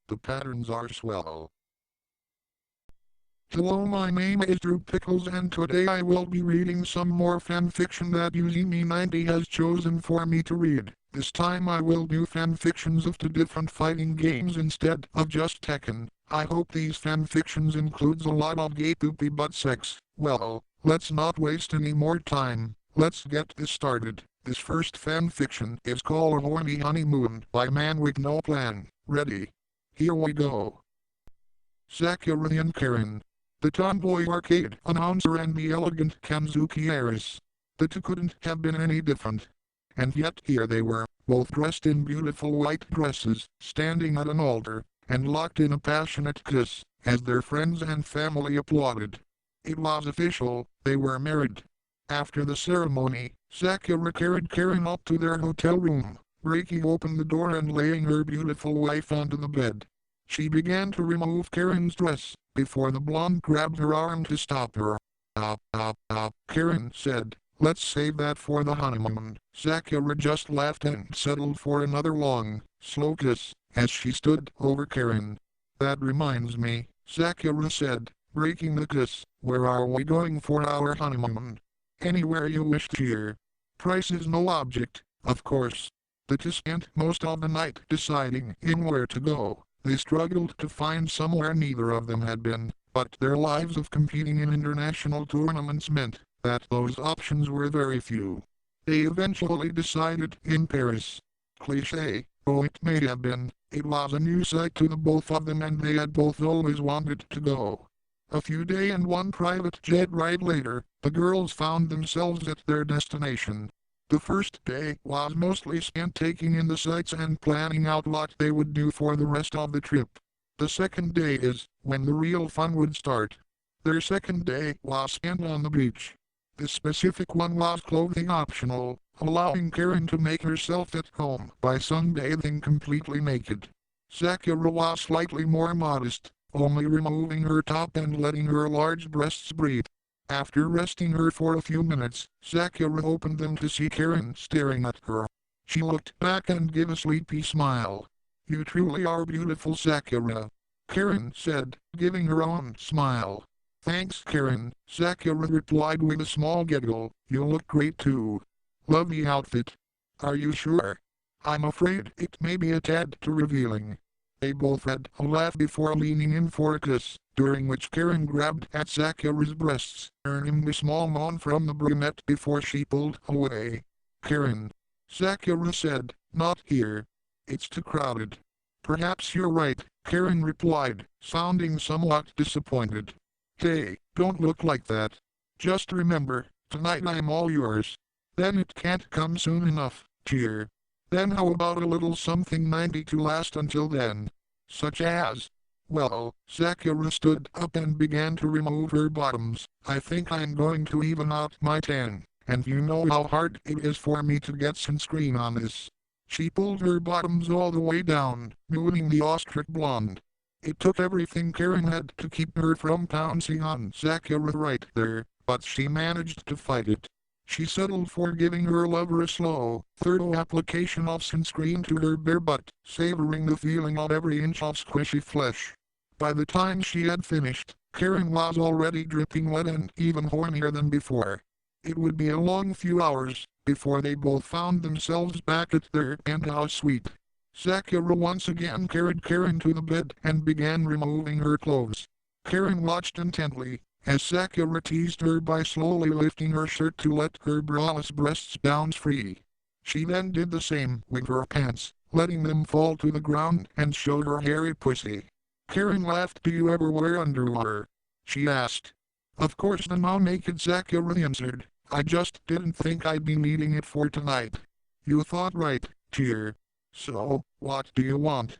The patterns are swell. Hello, my name is Pickles, and today I will be reading some more fanfiction that Uzimi90 has chosen for me to read. This time I will do fanfictions of 2 different fighting games instead of just Tekken. I hope these fanfictions includes a lot of gay poopy butt sex. Well, let's not waste any more time. Let's get this started. This first fanfiction is called A Horny Honeymoon by Man with No Plan. Ready? Here we go. Sakura and Karen. The tomboy arcade announcer and the elegant Kanzuki heiress. The two couldn't have been any different. And yet here they were, both dressed in beautiful white dresses, standing at an altar, and locked in a passionate kiss, as their friends and family applauded. It was official, they were married. After the ceremony, Sakura carried Karen up to their hotel room, breaking open the door and laying her beautiful wife onto the bed. She began to remove Karen's dress, before the blonde grabbed her arm to stop her. Karen said, "Let's save that for the honeymoon." Sakura just laughed and settled for another long, slow kiss, as she stood over Karen. "That reminds me," Sakura said, breaking the kiss, "where are we going for our honeymoon?" "Anywhere you wish, dear. Price is no object, of course." The two spent most of the night deciding in where to go. They struggled to find somewhere neither of them had been, but their lives of competing in international tournaments meant that those options were very few. They eventually decided in Paris. Cliché, though it may have been, it was a new sight to the both of them, and they had both always wanted to go. A few days and one private jet ride later, the girls found themselves at their destination. The first day was mostly spent taking in the sights and planning out what they would do for the rest of the trip. The second day is when the real fun would start. Their second day was spent on the beach. The specific one was clothing optional, allowing Karen to make herself at home by sunbathing completely naked. Sakura was slightly more modest, only removing her top and letting her large breasts breathe. After resting her for a few minutes, Sakura opened them to see Karen staring at her. She looked back and gave a sleepy smile. "You truly are beautiful, Sakura," Karen said, giving her own smile. "Thanks, Karen," Sakura replied with a small giggle. "You look great too. Love the outfit." "Are you sure?" "I'm afraid it may be a tad too revealing." They both had a laugh before leaning in for a kiss, during which Karen grabbed at Sakura's breasts, earning a small moan from the brunette before she pulled away. "Karen," Sakura said, "not here. It's too crowded." "Perhaps you're right," Karen replied, sounding somewhat disappointed. "Hey, don't look like that. Just remember, tonight I'm all yours." "Then it can't come soon enough, dear." "Then how about a little something 90 to last until then?" "Such as?" "Well," Sakura stood up and began to remove her bottoms. "I think I'm going to even out my tan, and you know how hard it is for me to get sunscreen on this." She pulled her bottoms all the way down, mooning the ostrich blonde. It took everything Karen had to keep her from pouncing on Sakura right there, but she managed to fight it. She settled for giving her lover a slow, thorough application of sunscreen to her bare butt, savoring the feeling of every inch of squishy flesh. By the time she had finished, Karen was already dripping wet and even hornier than before. It would be a long few hours before they both found themselves back at their penthouse suite. Sakura once again carried Karen to the bed and began removing her clothes. Karen watched intently as Sakura teased her by slowly lifting her shirt to let her braless breasts down free. She then did the same with her pants, letting them fall to the ground and show her hairy pussy. Karen laughed. "Do you ever wear underwear?" she asked. "Of course," the now naked Sakura answered. "I just didn't think I'd be needing it for tonight." "You thought right, dear. So, what do you want?"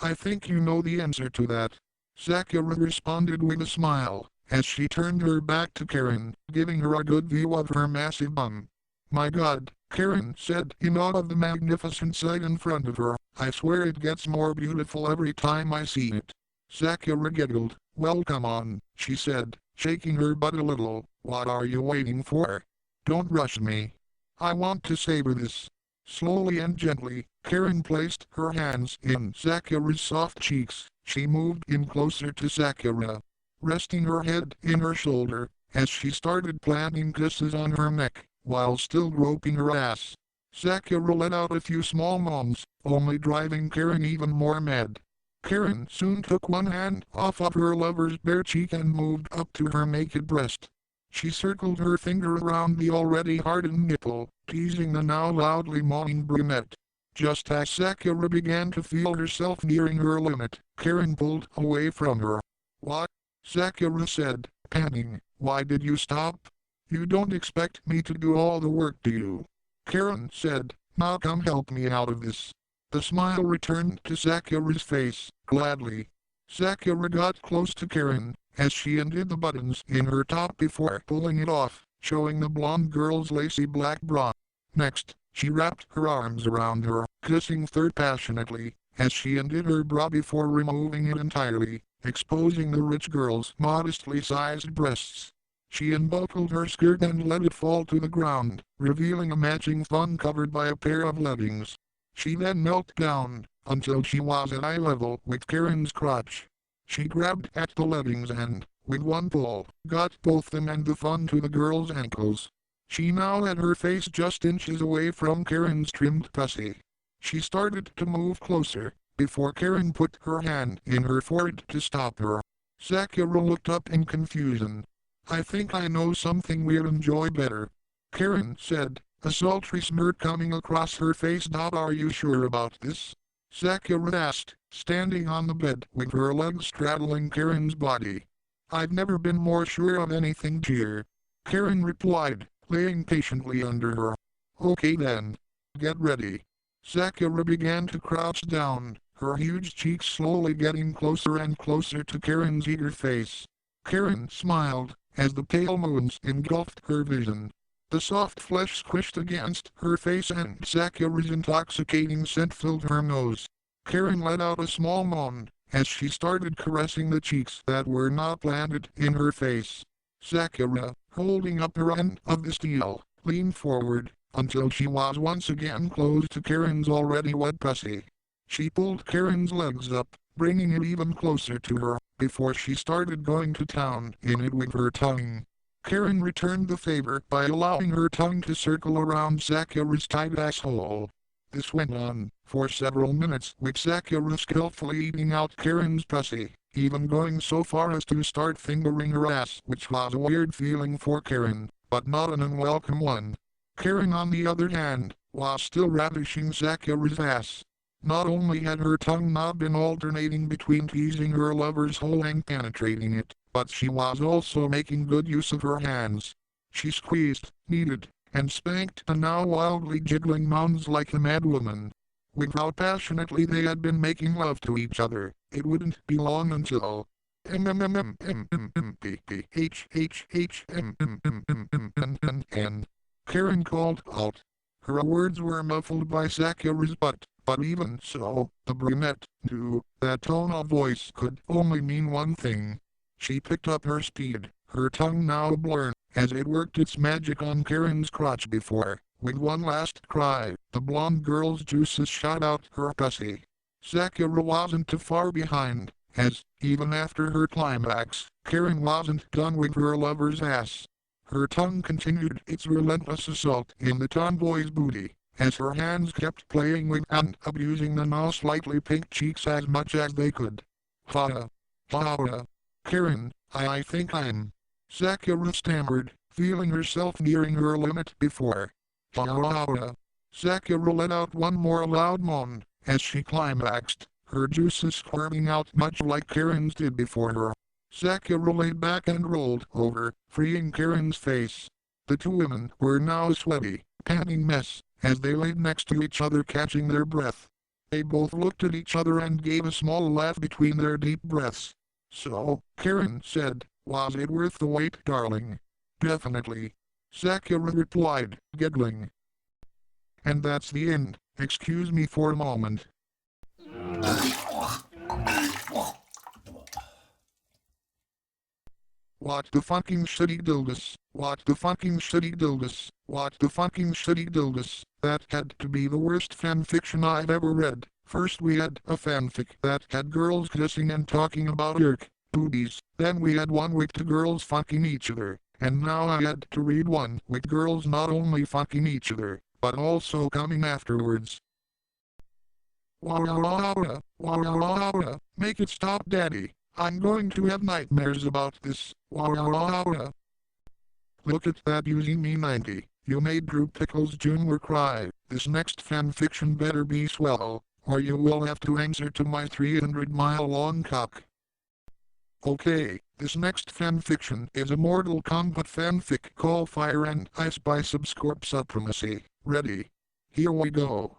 "I think you know the answer to that," Sakura responded with a smile, as she turned her back to Karen, giving her a good view of her massive bum. "My God," Karen said in awe of the magnificent sight in front of her, "I swear it gets more beautiful every time I see it." Sakura giggled. "Well, come on," she said, shaking her butt a little. "What are you waiting for? Don't rush me. I want to savor this." Slowly and gently, Karen placed her hands in Sakura's soft cheeks. She moved in closer to Sakura, resting her head in her shoulder, as she started planting kisses on her neck, while still groping her ass. Sakura let out a few small moans, only driving Karen even more mad. Karen soon took one hand off of her lover's bare cheek and moved up to her naked breast. She circled her finger around the already hardened nipple, teasing the now loudly moaning brunette. Just as Sakura began to feel herself nearing her limit, Karen pulled away from her. "What?" Sakura said, panting. "Why did you stop? You don't expect me to do all the work, do you?" Karen said, "Now come help me out of this." The smile returned to Sakura's face, gladly. Sakura got close to Karen, as she undid the buttons in her top before pulling it off, showing the blonde girl's lacy black bra. Next, she wrapped her arms around her, kissing third passionately, as she undid her bra before removing it entirely, exposing the rich girl's modestly sized breasts. She unbuckled her skirt and let it fall to the ground, revealing a matching thong covered by a pair of leggings. She then knelt down, until she was at eye level with Karen's crotch. She grabbed at the leggings and, with one pull, got both them and the thong to the girl's ankles. She now had her face just inches away from Karen's trimmed pussy. She started to move closer, before Karen put her hand in her forehead to stop her. Sakura looked up in confusion. "I think I know something we'll enjoy better," Karen said, a sultry smirk coming across her face. "Are you sure about this?" Sakura asked, standing on the bed with her legs straddling Karen's body. "I've never been more sure of anything, dear," Karen replied, laying patiently under her. "Okay then. Get ready." Sakura began to crouch down, her huge cheeks slowly getting closer and closer to Karen's eager face. Karen smiled, as the pale moons engulfed her vision. The soft flesh squished against her face and Sakura's intoxicating scent filled her nose. Karen let out a small moan, as she started caressing the cheeks that were not planted in her face. Sakura, holding up her end of the steel, leaned forward, until she was once again close to Karen's already wet pussy. She pulled Karen's legs up, bringing it even closer to her, before she started going to town in it with her tongue. Karen returned the favor by allowing her tongue to circle around Sakura's tight asshole. This went on for several minutes, with Sakura skillfully eating out Karen's pussy, even going so far as to start fingering her ass, which was a weird feeling for Karen, but not an unwelcome one. Karen, on the other hand, was still ravishing Sakura's ass. Not only had her tongue not been alternating between teasing her lover's hole and penetrating it, but she was also making good use of her hands. She squeezed, kneaded, and spanked the now wildly jiggling mounds like a mad woman. With how passionately they had been making love to each other, it wouldn't be long until Karen called out. Her words were muffled by Sakura's butt, but even so, the brunette knew that tone of voice could only mean one thing. She picked up her speed, her tongue now blurred, as it worked its magic on Karen's crotch before, with one last cry, the blonde girl's juices shot out her pussy. Sakura wasn't too far behind, as, even after her climax, Karen wasn't done with her lover's ass. Her tongue continued its relentless assault in the tomboy's booty, as her hands kept playing with and abusing the now slightly pink cheeks as much as they could. "Ha! Ha! Karen, I think I'm..." Sakura stammered, feeling herself nearing her limit before. "Ha! Sakura let out one more loud moan, as she climaxed, her juices squirming out much like Karen's did before her. Sakura laid back and rolled over, freeing Karen's face. The two women were now a sweaty, panting mess, as they laid next to each other catching their breath. They both looked at each other and gave a small laugh between their deep breaths. "So," Karen said, "was it worth the wait, darling?" "Definitely," Sakura replied, giggling. And that's the end. Excuse me for a moment. What the fucking shitty dildos? What the fucking shitty dildos? What the fucking shitty dildos, that had to be the worst fanfiction I've ever read. First we had a fanfic that had girls kissing and talking about boobies, then we had one with the girls fucking each other, and now I had to read one with girls not only fucking each other, but also coming afterwards. Make it stop, Daddy. I'm going to have nightmares about this. Look at that, using me 90. You made Drew Pickles Jr. cry. This next fanfiction better be swell, or you will have to answer to my 300-mile-long cock. Okay, this next fanfiction is a Mortal Kombat fanfic called Fire and Ice by Subscorp Supremacy. Ready? Here we go.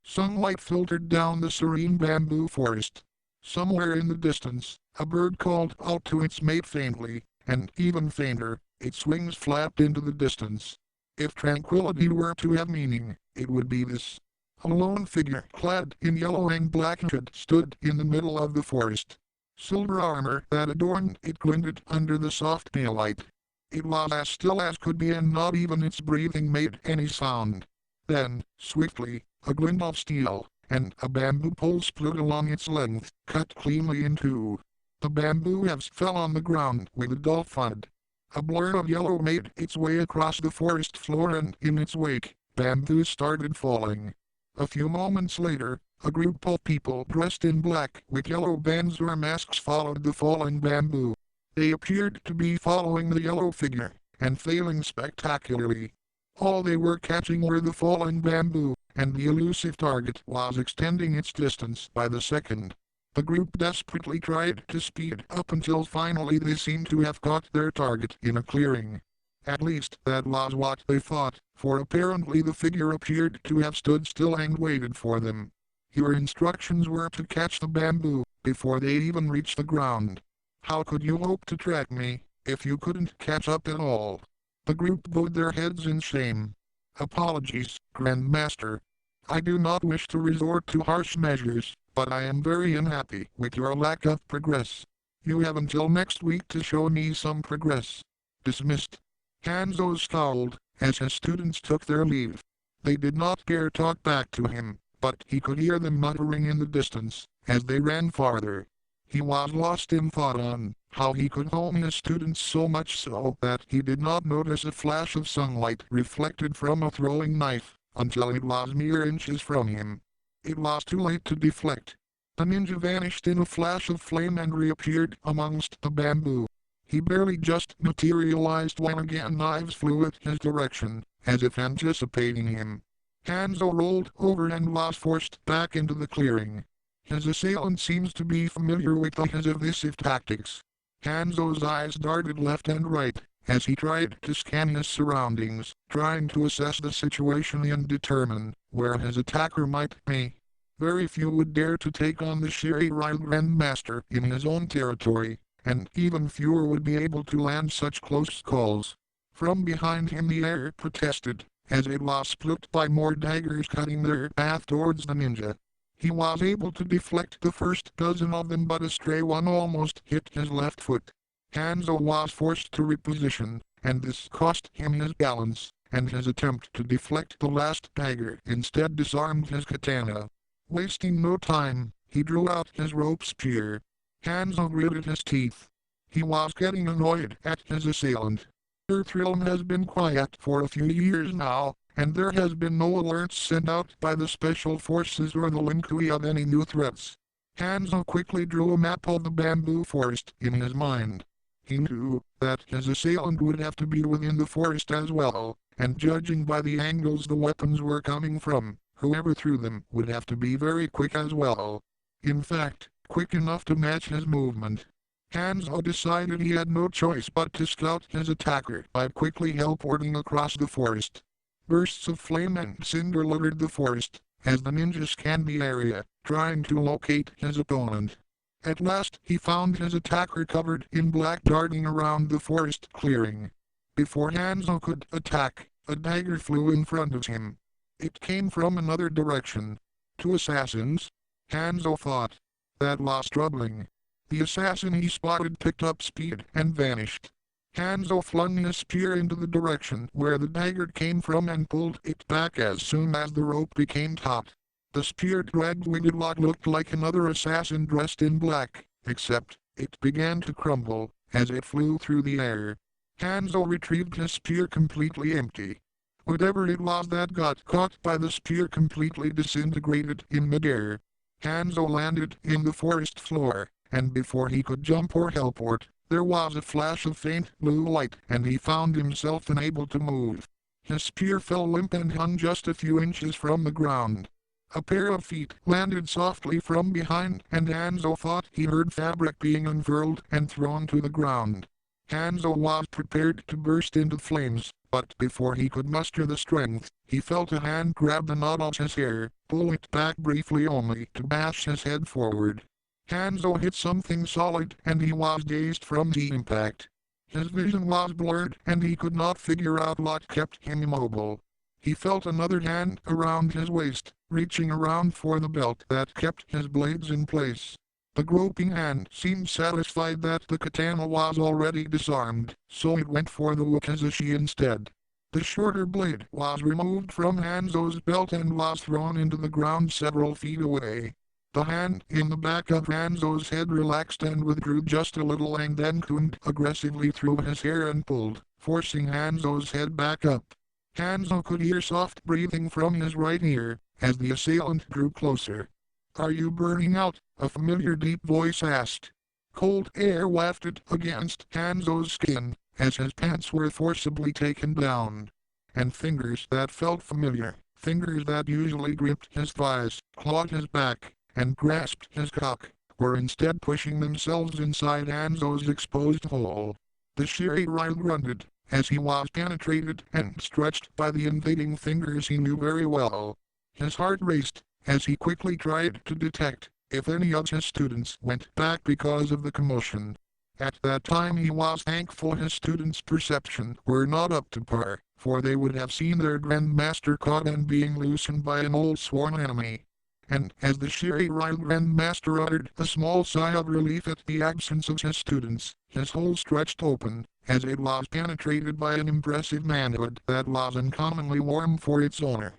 Sunlight filtered down the serene bamboo forest. Somewhere in the distance, a bird called out to its mate faintly, and even fainter, its wings flapped into the distance. If tranquility were to have meaning, it would be this. A lone figure clad in yellow and black stood in the middle of the forest. Silver armor that adorned it glinted under the soft daylight. It was as still as could be, and not even its breathing made any sound. Then, swiftly, a glint of steel, and a bamboo pole split along its length, cut cleanly in two. The bamboo halves fell on the ground with a dull thud. A blur of yellow made its way across the forest floor, and in its wake, bamboo started falling. A few moments later, a group of people dressed in black with yellow bands or masks followed the falling bamboo. They appeared to be following the yellow figure, and failing spectacularly. All they were catching were the falling bamboo, and the elusive target was extending its distance by the second. The group desperately tried to speed up until finally they seemed to have caught their target in a clearing. At least that was what they thought, for apparently the figure appeared to have stood still and waited for them. Your instructions were to catch the bamboo before they even reached the ground. How could you hope to track me if you couldn't catch up at all? The group bowed their heads in shame. Apologies, Grandmaster. I do not wish to resort to harsh measures, but I am very unhappy with your lack of progress. You have until next week to show me some progress. Dismissed. Hanzo scowled as his students took their leave. They did not dare talk back to him, but he could hear them muttering in the distance as they ran farther. He was lost in thought on how he could hone his students so much so that he did not notice a flash of sunlight reflected from a throwing knife until it was mere inches from him. It was too late to deflect. The ninja vanished in a flash of flame and reappeared amongst the bamboo. He barely just materialized when again knives flew at his direction, as if anticipating him. Hanzo rolled over and was forced back into the clearing. His assailant seems to be familiar with his evasive tactics. Hanzo's eyes darted left and right as he tried to scan his surroundings, trying to assess the situation and determine where his attacker might be. Very few would dare to take on the Shirairai Grandmaster in his own territory, and even fewer would be able to land such close calls. From behind him the air protested, as it was split by more daggers cutting their path towards the ninja. He was able to deflect the first dozen of them, but a stray one almost hit his left foot. Hanzo was forced to reposition, and this cost him his balance, and his attempt to deflect the last dagger instead disarmed his katana. Wasting no time, he drew out his rope spear. Hanzo gritted his teeth. He was getting annoyed at his assailant. Earthrealm has been quiet for a few years now, and there has been no alerts sent out by the Special Forces or the Linkui of any new threats. Hanzo quickly drew a map of the bamboo forest in his mind. He knew that his assailant would have to be within the forest as well, and judging by the angles the weapons were coming from, whoever threw them would have to be very quick as well. In fact, quick enough to match his movement. Hanzo decided he had no choice but to scout his attacker by quickly teleporting across the forest. Bursts of flame and cinder littered the forest, as the ninja scanned the area, trying to locate his opponent. At last he found his attacker covered in black darting around the forest clearing. Before Hanzo could attack, a dagger flew in front of him. It came from another direction. Two assassins? Hanzo thought. That was troubling. The assassin he spotted picked up speed and vanished. Hanzo flung his spear into the direction where the dagger came from and pulled it back as soon as the rope became taut. The spear dragged winged lot looked like another assassin dressed in black, except it began to crumble as it flew through the air. Hanzo retrieved his spear completely empty. Whatever it was that got caught by the spear completely disintegrated in midair. Hanzo landed in the forest floor, and before he could jump or teleport, there was a flash of faint blue light and he found himself unable to move. His spear fell limp and hung just a few inches from the ground. A pair of feet landed softly from behind and Hanzo thought he heard fabric being unfurled and thrown to the ground. Hanzo was prepared to burst into flames, but before he could muster the strength, he felt a hand grab the knot of his hair, pull it back briefly only to bash his head forward. Hanzo hit something solid and he was dazed from the impact. His vision was blurred and he could not figure out what kept him immobile. He felt another hand around his waist, reaching around for the belt that kept his blades in place. The groping hand seemed satisfied that the katana was already disarmed, so it went for the wakizashi instead. The shorter blade was removed from Hanzo's belt and was thrown into the ground several feet away. The hand in the back of Hanzo's head relaxed and withdrew just a little and then cooned aggressively through his hair and pulled, forcing Hanzo's head back up. Hanzo could hear soft breathing from his right ear as the assailant drew closer. "Are you burning out?" a familiar deep voice asked. Cold air wafted against Hanzo's skin as his pants were forcibly taken down. And fingers that felt familiar, fingers that usually gripped his thighs, clawed his back, and grasped his cock, were instead pushing themselves inside Hanzo's exposed hole. The Shirairai grunted as he was penetrated and stretched by the invading fingers he knew very well. His heart raced as he quickly tried to detect if any of his students went back because of the commotion. At that time he was thankful his students' perception were not up to par, for they would have seen their grandmaster caught and being loosened by an old sworn enemy. And as the Shirairai grandmaster uttered a small sigh of relief at the absence of his students, his hole stretched open, as it was penetrated by an impressive manhood that was uncommonly warm for its owner.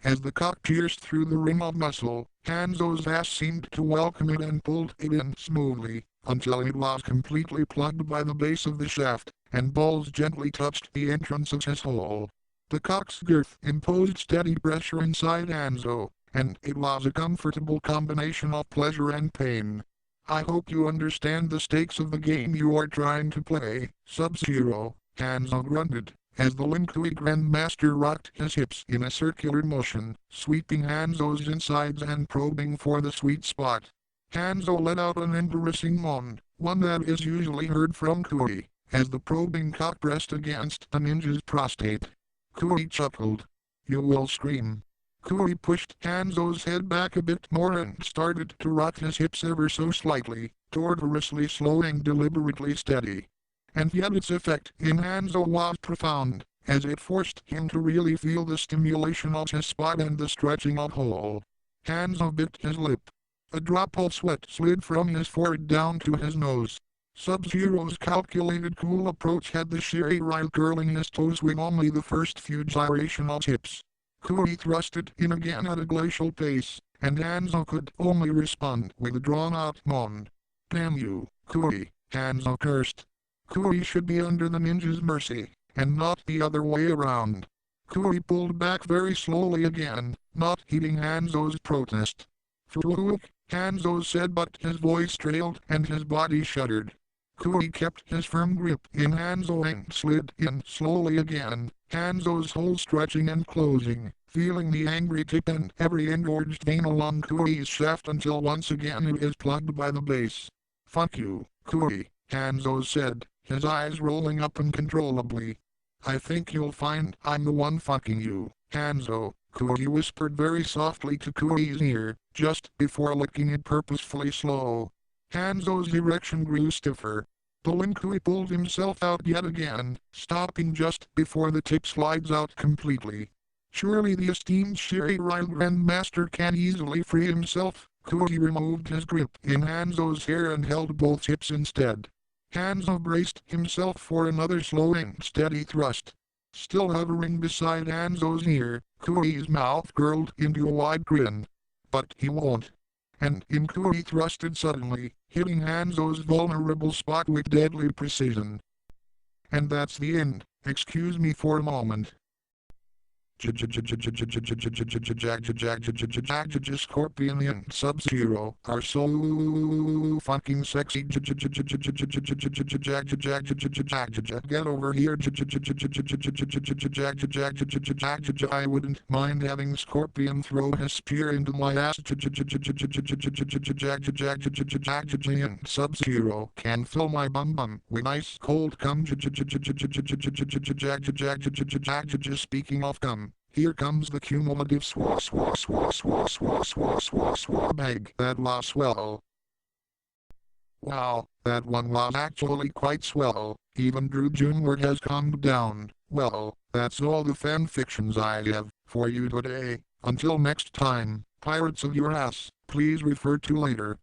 As the cock pierced through the ring of muscle, Hanzo's ass seemed to welcome it and pulled it in smoothly, until it was completely plugged by the base of the shaft, and balls gently touched the entrance of his hole. The cock's girth imposed steady pressure inside Hanzo, and it was a comfortable combination of pleasure and pain. "I hope you understand the stakes of the game you are trying to play, Sub-Zero," Hanzo grunted, as the Linkui Grandmaster rocked his hips in a circular motion, sweeping Hanzo's insides and probing for the sweet spot. Hanzo let out an embarrassing moan, one that is usually heard from Kui, as the probing cock pressed against the ninja's prostate. Kui chuckled. "You will scream." Kui pushed Hanzo's head back a bit more and started to rock his hips ever so slightly, tortuously slow and deliberately steady. And yet its effect in Hanzo was profound, as it forced him to really feel the stimulation of his spot and the stretching of hole. Hanzo bit his lip. A drop of sweat slid from his forehead down to his nose. Sub-Zero's calculated cool approach had the Shirairai curling his toes with only the first few gyrations of hips. Kui thrusted in again at a glacial pace, and Hanzo could only respond with a drawn-out moan. "Damn you, Kui," Hanzo cursed. Kui should be under the ninja's mercy, and not the other way around. Kui pulled back very slowly again, not heeding Hanzo's protest. "Farouk," Hanzo said, but his voice trailed and his body shuddered. Kui kept his firm grip in Hanzo and slid in slowly again, Hanzo's hole stretching and closing, feeling the angry tip and every engorged vein along Kui's shaft until once again it is plugged by the base. "Fuck you, Kui," Hanzo said, his eyes rolling up uncontrollably. "I think you'll find I'm the one fucking you, Hanzo," Kui whispered very softly to Kui's ear, just before licking it purposefully slow. Hanzo's erection grew stiffer. The Linkui pulled himself out yet again, stopping just before the tip slides out completely. "Surely the esteemed Shirairai Grandmaster can easily free himself." Kui removed his grip in Hanzo's hair and held both hips instead. Hanzo braced himself for another slow and steady thrust. Still hovering beside Hanzo's ear, Kuri's mouth curled into a wide grin. But he won't. And in Kuri thrusted suddenly, hitting Hanzo's vulnerable spot with deadly precision. And that's the end. Excuse me for a moment. Scorpion and Sub-Zero are so fucking sexy. Get over here. I wouldn't mind having Scorpion throw his spear into my ass. Sub-Zero can fill my bum with ice cold cum. Speaking of cum, here comes the cumulative bag. That was swell. Wow, that one was actually quite swell. Even Drew Jr. has calmed down. Well, that's all the fanfictions I have for you today. Until next time, pirates of your ass, please refer to later.